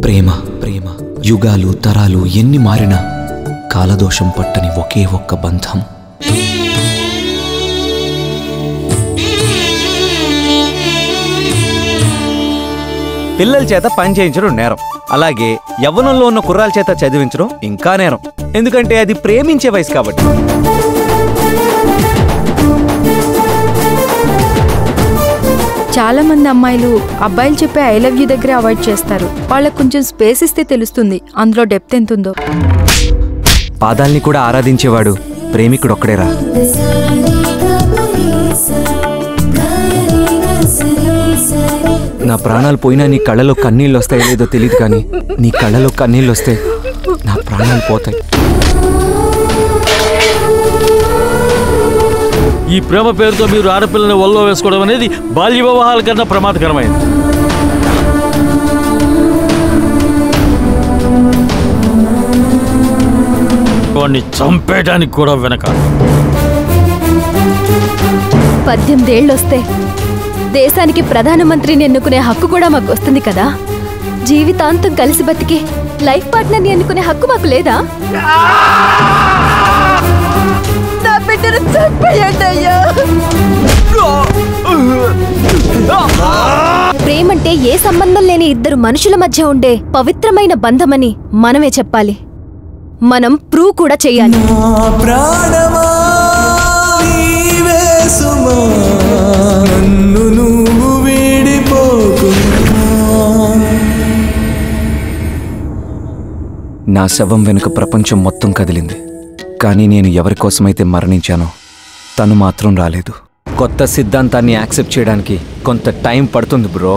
ప్రేమ ప్రేమ యుగాలు తరాలు ఎన్ని మారినా కాలదోషం పట్టని ఒకే ఒక్క బంధం. పిల్లల చేత పని చేయించడం నేరం, అలాగే యవ్వనంలో ఉన్న కుర్రాల చేత చదివించడం ఇంకా నేరం. ఎందుకంటే అది ప్రేమించే వయసు కాబట్టి. చాలా మంది అమ్మాయిలు అబ్బాయిలు చెప్పే ఐ లవ్ యూ దగ్గర అవాయిడ్ చేస్తారు. వాళ్ళకు కొంచెం స్పేస్ ఇస్తే తెలుస్తుంది అందులో డెప్త్ ఎంతుందో. పాదాల్ని కూడా ఆరాధించేవాడు ప్రేమికుడు ఒక్కడేరా. నా ప్రాణాలు పోయినా నీ కళ్ళలో కన్నీళ్ళు వస్తాయో లేదో తెలియదు, కానీ నీ కళ్ళలో కన్నీళ్ళు వస్తే నా ప్రాణాలు పోతాయి. ఈ ప్రేమ పేరుతో మీరు ఆడపిల్లని ఒళ్ళో వేసుకోవడం అనేది బాల్య వివాహాల కన్నా ప్రమాదకరమైంది. వాడిని చంపేయడానికి కూడా వెనక. 18 ఏళ్ళు వస్తే దేశానికి ప్రధానమంత్రిని ఎన్నుకునే హక్కు కూడా మాకు వస్తుంది కదా. జీవితాంతం కలిసి బతికి లైఫ్ పార్ట్నర్ని ఎన్నుకునే హక్కు మాకు లేదా? నా బిడ్డను చంపేయండి అయ్యా. ప్రేమంటే ఏ సంబంధం లేని ఇద్దరు మనుషుల మధ్య ఉండే పవిత్రమైన బంధమని మనమే చెప్పాలి. మనం ప్రూవ్ కూడా చెయ్యాలి. నా శవం వెనుక ప్రపంచం మొత్తం కదిలింది, కానీ నేను ఎవరి కోసమైతే మరణించానో తను మాత్రం రాలేదు. కొత్త సిద్ధాంతాన్ని యాక్సెప్ట్ చేయడానికి కొంత టైం పడుతుంది బ్రో.